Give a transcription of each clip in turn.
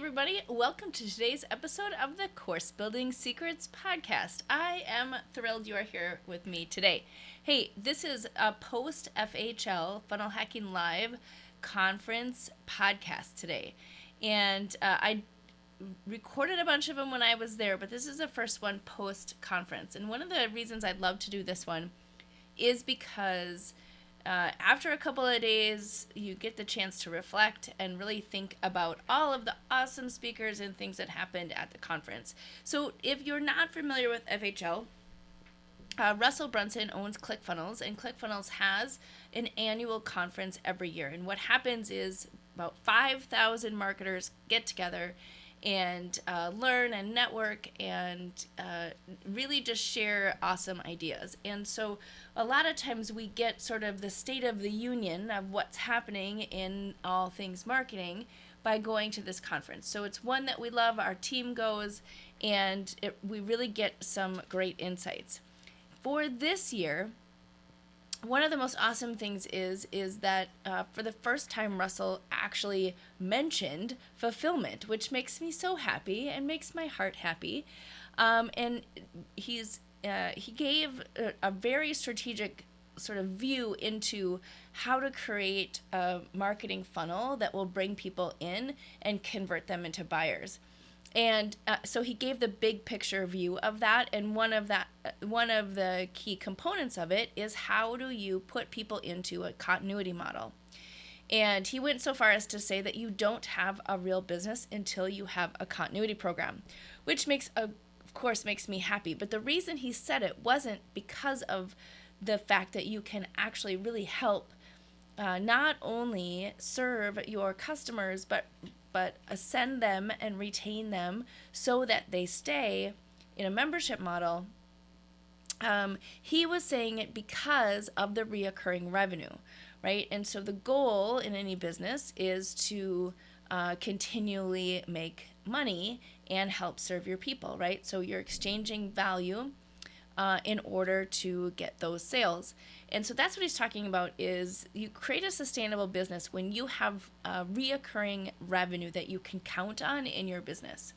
everybody. Welcome to today's episode of the Course Building Secrets podcast. I am thrilled you are here with me today. Hey, this is a post FHL Funnel Hacking Live conference podcast today. And I recorded a bunch of them when I was there, but this is the first one post conference. And one of the reasons I'd love to do this one is because after a couple of days, you get the chance to reflect and really think about all of the awesome speakers and things that happened at the conference. So if you're not familiar with FHL, Russell Brunson owns ClickFunnels, and ClickFunnels has an annual conference every year. And what happens is about 5,000 marketers get together and learn and network and really just share awesome ideas. And so a lot of times we get sort of the state of the union of what's happening in all things marketing by going to this conference. So it's one that we love, our team goes, and we really get some great insights. For this year, one of the most awesome things is that for the first time, Russell actually mentioned fulfillment, which makes me so happy and makes my heart happy. And he gave a very strategic sort of view into how to create a marketing funnel that will bring people in and convert them into buyers. And so he gave the big picture view of that, and one of the key components of it is how do you put people into a continuity model. And he went so far as to say that you don't have a real business until you have a continuity program, which of course makes me happy. But the reason he said it wasn't because of the fact that you can actually really help not only serve your customers, but ascend them and retain them so that they stay in a membership model. He was saying it because of the reoccurring revenue, right? And so the goal in any business is to continually make money and help serve your people, right? So you're exchanging value in order to get those sales. And so that's what he's talking about is you create a sustainable business when you have reoccurring revenue that you can count on in your business.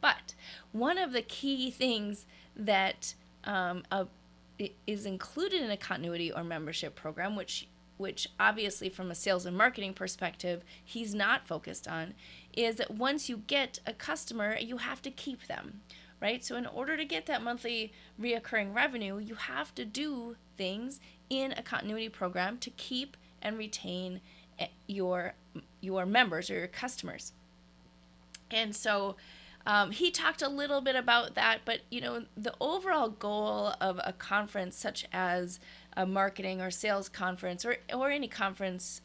But one of the key things that is included in a continuity or membership program, which obviously from a sales and marketing perspective, he's not focused on, is that once you get a customer, you have to keep them. Right? So in order to get that monthly reoccurring revenue, you have to do things in a continuity program to keep and retain your members or your customers. And so he talked a little bit about that, but the overall goal of a conference such as a marketing or sales conference or any conference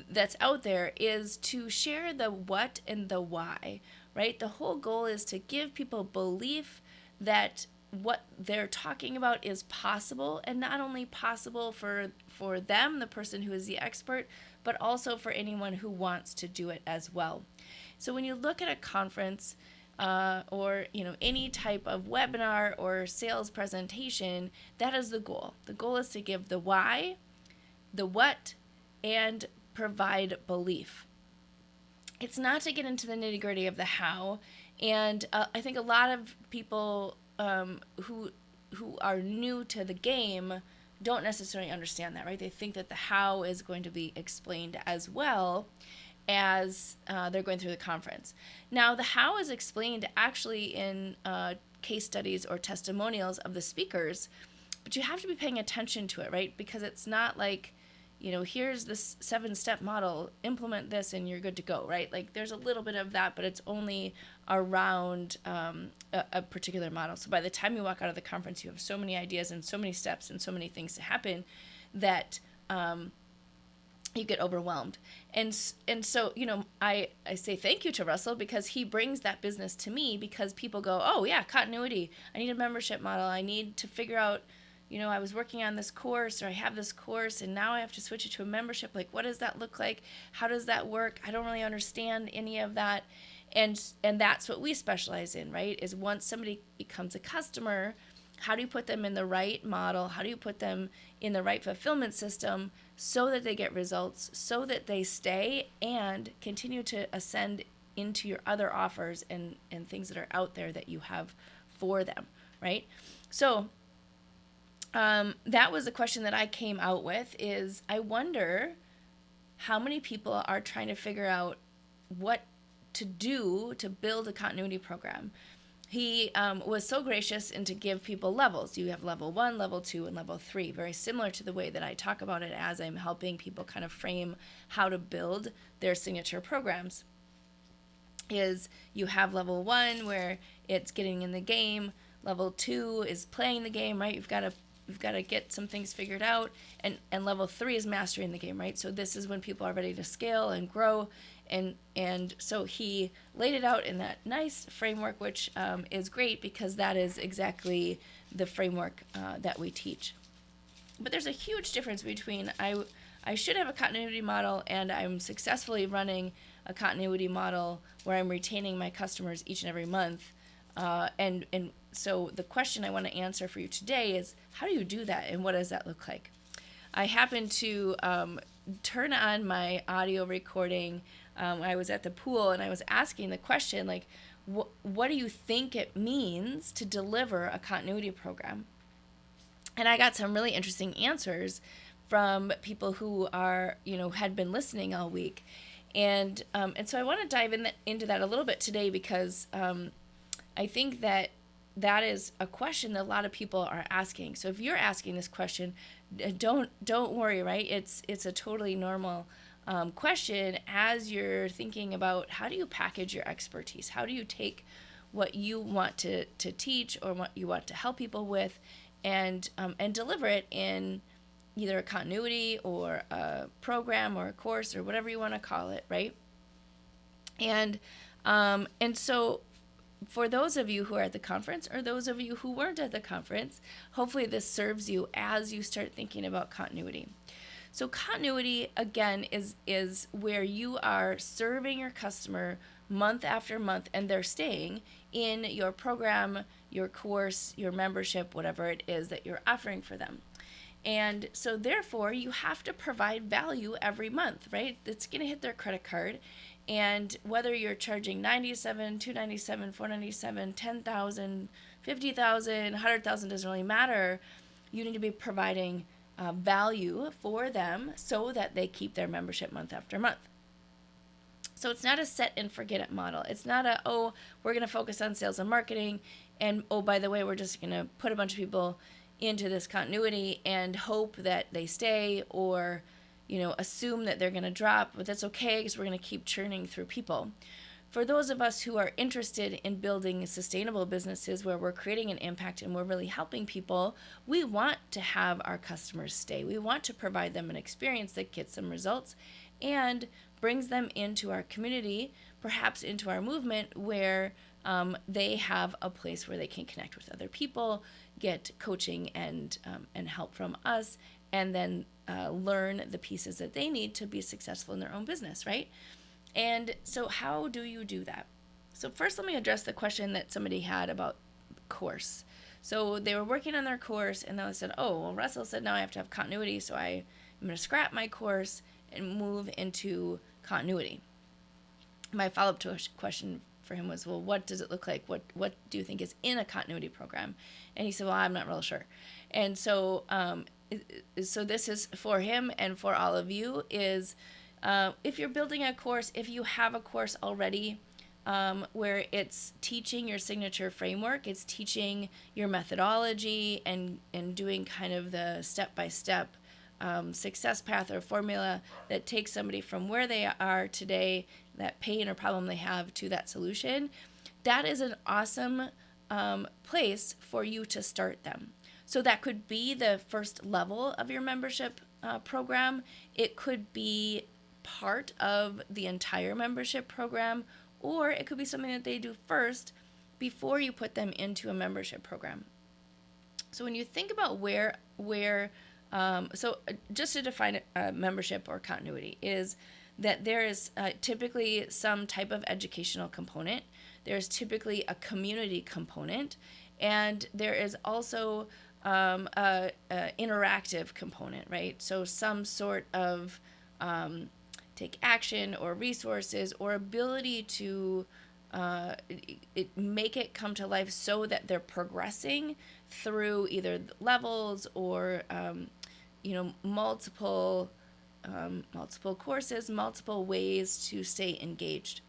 that's out there is to share the what and the why. Right? The whole goal is to give people belief that what they're talking about is possible, and not only possible for them, the person who is the expert, but also for anyone who wants to do it as well. So when you look at a conference or any type of webinar or sales presentation, that is the goal. The goal is to give the why, the what, and provide belief. It's not to get into the nitty-gritty of the how, and I think a lot of people who are new to the game don't necessarily understand that, right? They think that the how is going to be explained as well as they're going through the conference. Now, the how is explained actually in case studies or testimonials of the speakers, but you have to be paying attention to it, right? Because it's not like, here's this 7-step model, implement this and you're good to go, right? Like there's a little bit of that, but it's only around a particular model. So by the time you walk out of the conference, you have so many ideas and so many steps and so many things to happen that you get overwhelmed. And so, I say thank you to Russell because he brings that business to me because people go, oh yeah, continuity. I need a membership model. I need to figure out, I was working on this course or I have this course and now I have to switch it to a membership. Like, what does that look like? How does that work? I don't really understand any of that. And that's what we specialize in, right? Is once somebody becomes a customer, how do you put them in the right model? How do you put them in the right fulfillment system so that they get results, so that they stay and continue to ascend into your other offers and things that are out there that you have for them, right? So that was the question that I came out with, is I wonder how many people are trying to figure out what to do to build a continuity program. He was so gracious and to give people levels. You have level 1, level 2, and level 3, very similar to the way that I talk about it as I'm helping people kind of frame how to build their signature programs. Is you have level 1 where it's getting in the game, level 2 is playing the game, right? You've got to get some things figured out, and level 3 is mastering the game, right? So this is when people are ready to scale and grow, and so he laid it out in that nice framework, which is great because that is exactly the framework that we teach. But there's a huge difference between I should have a continuity model and I'm successfully running a continuity model where I'm retaining my customers each and every month. And so the question I want to answer for you today is, how do you do that and what does that look like? I happened to turn on my audio recording when I was at the pool, and I was asking the question, like, what do you think it means to deliver a continuity program? And I got some really interesting answers from people who are, had been listening all week. And so I want to dive into that a little bit today because I think that is a question that a lot of people are asking. So if you're asking this question, don't worry, right? It's a totally normal question as you're thinking about how do you package your expertise? How do you take what you want to teach or what you want to help people with and deliver it in either a continuity or a program or a course or whatever you want to call it, right? And so for those of you who are at the conference or those of you who weren't at the conference, hopefully this serves you as you start thinking about continuity. So continuity, again, is where you are serving your customer month after month, and they're staying in your program, your course, your membership, whatever it is that you're offering for them. And so therefore, you have to provide value every month, right? It's going to hit their credit card. And whether you're charging $97, $297, $497, $10,000, $50,000, $100,000 doesn't really matter. You need to be providing value for them so that they keep their membership month after month. So it's not a set and forget it model. It's not we're going to focus on sales and marketing, and by the way, we're just going to put a bunch of people into this continuity and hope that they stay, or assume that they're going to drop, but that's okay because we're going to keep churning through people. For those of us who are interested in building sustainable businesses where we're creating an impact and we're really helping people, we want to have our customers stay. We want to provide them an experience that gets them results and brings them into our community, perhaps into our movement, where they have a place where they can connect with other people, get coaching and help from us, and then learn the pieces that they need to be successful in their own business, right? And so how do you do that? So first, let me address the question that somebody had about course. So they were working on their course, and then they said, Russell said now I have to have continuity, so I'm going to scrap my course and move into continuity. My follow-up question for him was, well, what does it look like? What do you think is in a continuity program? And he said, well, I'm not real sure. And so so this is for him and for all of you is if you're building a course, if you have a course already where it's teaching your signature framework, it's teaching your methodology and doing kind of the step-by-step success path or formula that takes somebody from where they are today, that pain or problem they have, to that solution, that is an awesome place for you to start them. So that could be the first level of your membership program. It could be part of the entire membership program, or it could be something that they do first before you put them into a membership program. So when you think about so just to define a membership or continuity is that there is typically some type of educational component. There's typically a community component, and there is also a interactive component, right? So some sort of take action or resources or ability to make it come to life so that they're progressing through either levels or multiple courses, multiple ways to stay engaged.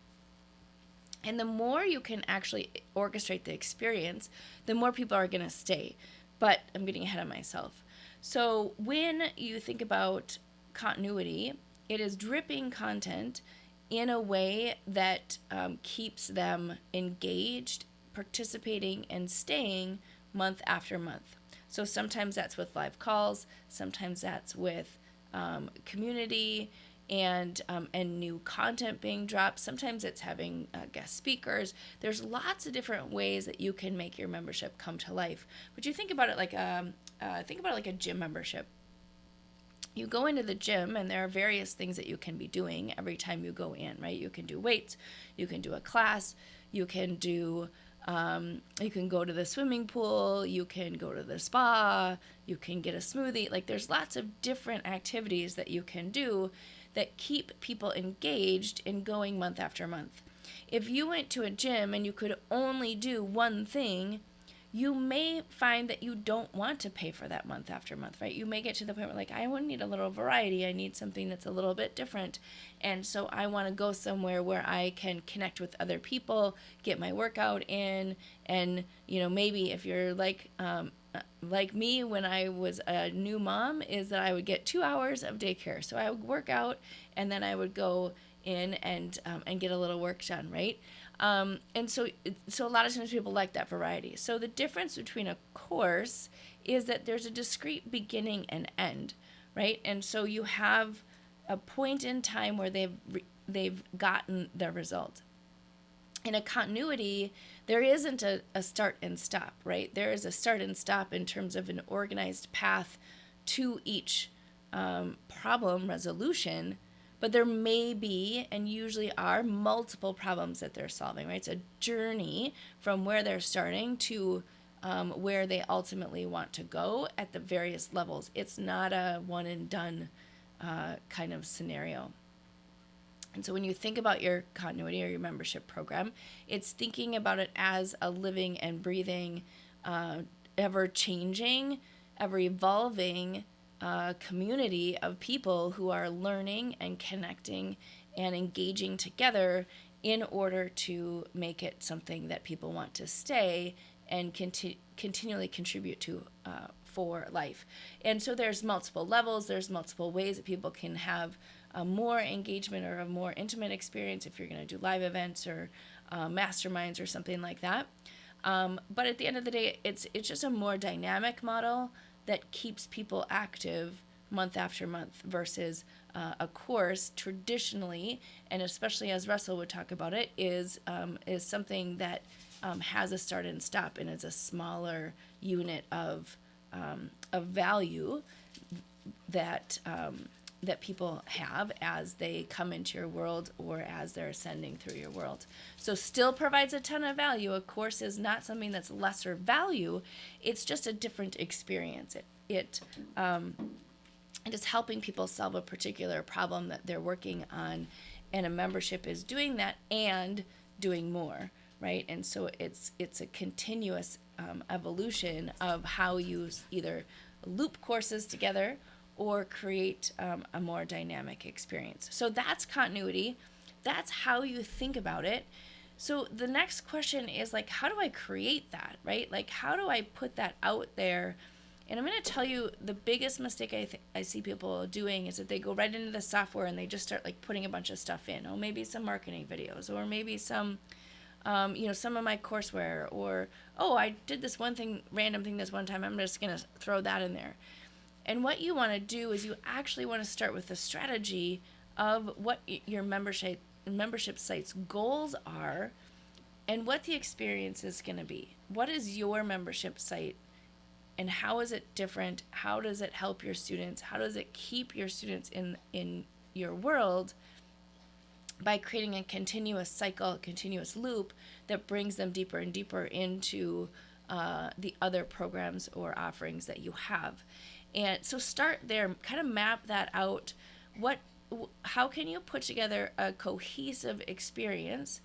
And the more you can actually orchestrate the experience, the more people are going to stay. But I'm getting ahead of myself. So when you think about continuity, it is dripping content in a way that keeps them engaged, participating, and staying month after month. So sometimes that's with live calls, sometimes that's with community and new content being dropped. Sometimes it's having guest speakers. There's lots of different ways that you can make your membership come to life. But you think about it like a gym membership. You go into the gym and there are various things that you can be doing every time you go in, right? You can do weights, you can do a class, you can go to the swimming pool, you can go to the spa, you can get a smoothie. Like there's lots of different activities that you can do that keep people engaged in going month after month. If you went to a gym and you could only do one thing, you may find that you don't want to pay for that month after month, right? You may get to the point where like, I would need a little variety. I need something that's a little bit different. And so I want to go somewhere where I can connect with other people, get my workout in. And, maybe if you're like me when I was a new mom, is that I would get 2 hours of daycare. So I would work out and then I would go in and get a little work done, right? And so a lot of times people like that variety. So the difference between a course is that there's a discrete beginning and end, right? And so you have a point in time where they've gotten the result. In a continuity, there isn't a start and stop, right? There is a start and stop in terms of an organized path to each problem resolution. But there may be, and usually are, multiple problems that they're solving, right? It's a journey from where they're starting to where they ultimately want to go at the various levels. It's not a one and done kind of scenario. And so when you think about your continuity or your membership program, it's thinking about it as a living and breathing, ever changing, ever evolving community of people who are learning and connecting and engaging together in order to make it something that people want to stay and continually contribute to for life. And so there's multiple levels, there's multiple ways that people can have more engagement or a more intimate experience if you're going to do live events or masterminds or something like that. But at the end of the day, it's just a more dynamic model that keeps people active month after month versus a course traditionally, and especially as Russell would talk about it, is something that has a start and stop and is a smaller unit of value that people have as they come into your world or as they're ascending through your world. So still provides a ton of value. A course is not something that's lesser value. It's just a different experience. It is helping people solve a particular problem that they're working on, and a membership is doing that and doing more, right? And so it's a continuous evolution of how you either loop courses together or create a more dynamic experience. So that's continuity. That's how you think about it. So the next question is like, how do I create that, right? Like, how do I put that out there? And I'm going to tell you the biggest mistake I see people doing is that they go right into the software and they just start like putting a bunch of stuff in. Oh, maybe some marketing videos, or maybe some some of my courseware, or, oh, I did this random thing this one time, I'm just going to throw that in there. And what you want to do is you actually want to start with the strategy of what your membership site's goals are and what the experience is going to be. What is your membership site and how is it different? How does it help your students? How does it keep your students in your world by creating a continuous cycle, a continuous loop that brings them deeper and deeper into the other programs or offerings that you have. And so start there, kind of map that out. What how can you put together a cohesive experience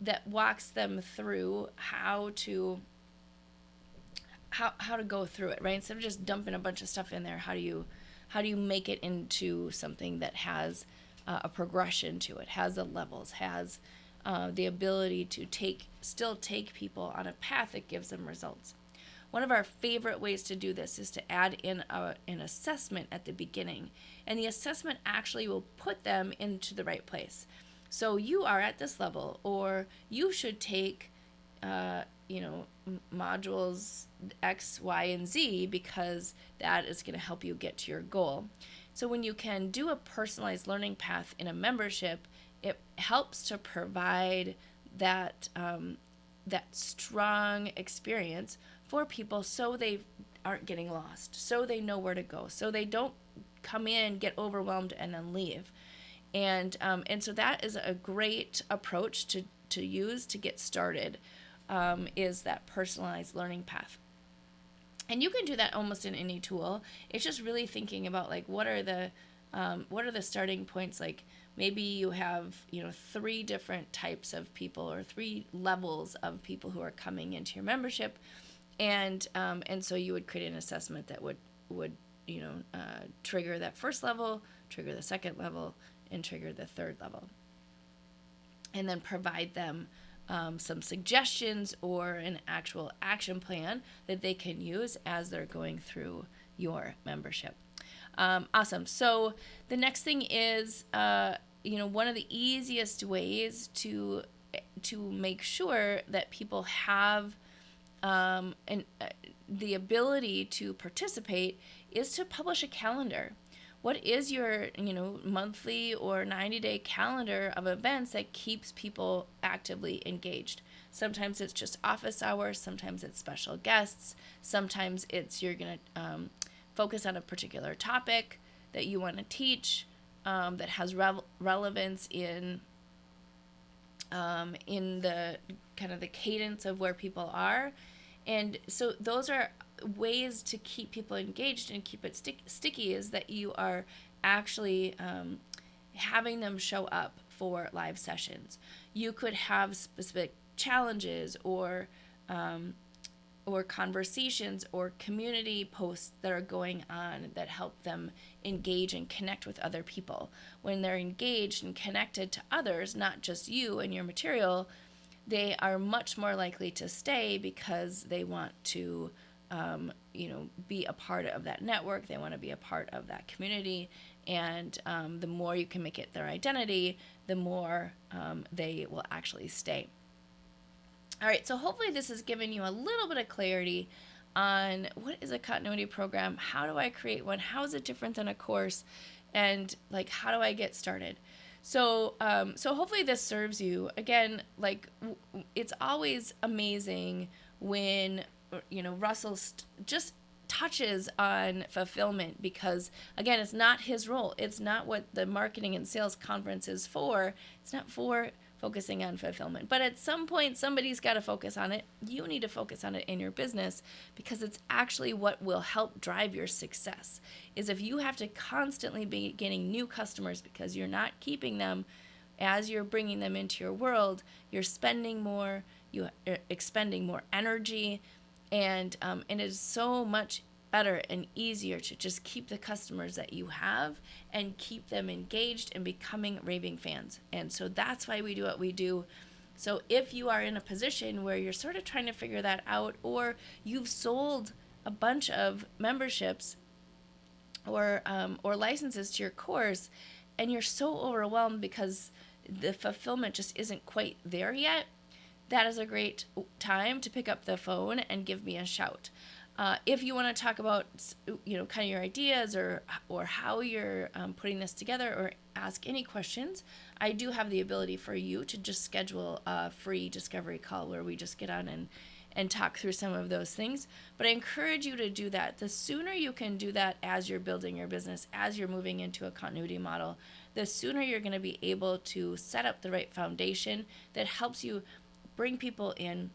that walks them through how to go through it, right? Instead of just dumping a bunch of stuff in there, how do you make it into something that has a progression to it, has the levels, has the ability to still take people on a path that gives them results. One of our favorite ways to do this is to add in an assessment at the beginning, and the assessment actually will put them into the right place. So you are at this level, or you should take modules X, Y, and Z, because that is going to help you get to your goal. So when you can do a personalized learning path in a membership, it helps to provide that strong experience for people, so they aren't getting lost, so they know where to go, so they don't come in, get overwhelmed, and then leave. And so that is a great approach to use to get started, is that personalized learning path. And you can do that almost in any tool. It's just really thinking about, like, what are the starting points. Like, maybe you have 3 different types of people, or 3 levels of people who are coming into your membership, and so you would create an assessment that would trigger that first level, trigger the second level, and trigger the third level, and then provide them some suggestions or an actual action plan that they can use as they're going through your membership. Awesome. So the next thing is, one of the easiest ways to make sure that people have the ability to participate is to publish a calendar. What is your monthly or 90-day calendar of events that keeps people actively engaged? Sometimes it's just office hours, sometimes it's special guests, sometimes it's you're going to focus on a particular topic that you want to teach, that has relevance in the kind of the cadence of where people are. And so those are ways to keep people engaged and keep it sticky, is that you are actually having them show up for live sessions. You could have specific challenges or conversations or community posts that are going on that help them engage and connect with other people. When they're engaged and connected to others, not just you and your material, they are much more likely to stay, because they want to be a part of that network. They want to be a part of that community. And the more you can make it their identity, the more they will actually stay. All right, so hopefully this has given you a little bit of clarity on what is a continuity program, how do I create one, how is it different than a course, and like, how do I get started? So hopefully this serves you. Again, like, it's always amazing when Russell just touches on fulfillment, because again, it's not his role. It's not what the marketing and sales conference is for. It's not for focusing on fulfillment. But at some point, somebody's got to focus on it. You need to focus on it in your business, because it's actually what will help drive your success. Is if you have to constantly be getting new customers because you're not keeping them as you're bringing them into your world, you're spending more, you're expending more energy, and it is so much better and easier to just keep the customers that you have and keep them engaged and becoming raving fans. And so that's why we do what we do. So if you are in a position where you're sort of trying to figure that out, or you've sold a bunch of memberships or licenses to your course, and you're so overwhelmed because the fulfillment just isn't quite there yet, that is a great time to pick up the phone and give me a shout. If you want to talk about, kind of your ideas or how you're putting this together, or ask any questions, I do have the ability for you to just schedule a free discovery call where we just get on and talk through some of those things. But I encourage you to do that. The sooner you can do that as you're building your business, as you're moving into a continuity model, the sooner you're going to be able to set up the right foundation that helps you bring people in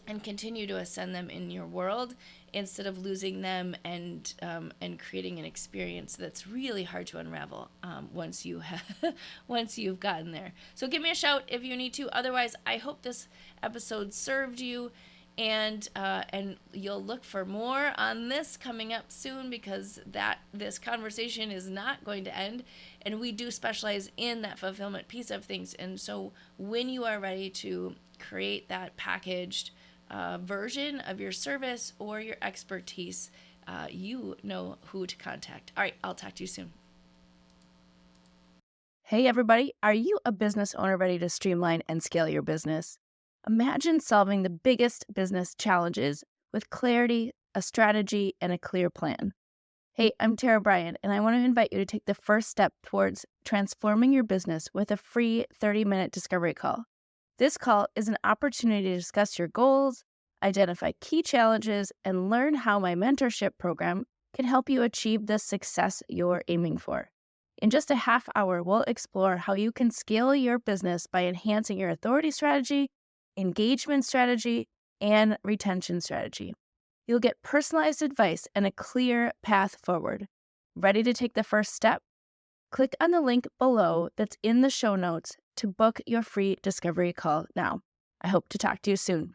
and continue to ascend them in your world instead of losing them and creating an experience that's really hard to unravel once you have once you've gotten there. So give me a shout if you need to. Otherwise, I hope this episode served you, and you'll look for more on this coming up soon, because this conversation is not going to end, and we do specialize in that fulfillment piece of things. And so when you are ready to create that packaged version of your service or your expertise, you know who to contact. All right, I'll talk to you soon. Hey everybody, are you a business owner ready to streamline and scale your business? Imagine solving the biggest business challenges with clarity, a strategy, and a clear plan. Hey, I'm Tara Bryan, and I want to invite you to take the first step towards transforming your business with a free 30-minute discovery call. This call is an opportunity to discuss your goals, identify key challenges, and learn how my mentorship program can help you achieve the success you're aiming for. In just a half hour, we'll explore how you can scale your business by enhancing your authority strategy, engagement strategy, and retention strategy. You'll get personalized advice and a clear path forward. Ready to take the first step? Click on the link below that's in the show notes to book your free discovery call now. I hope to talk to you soon.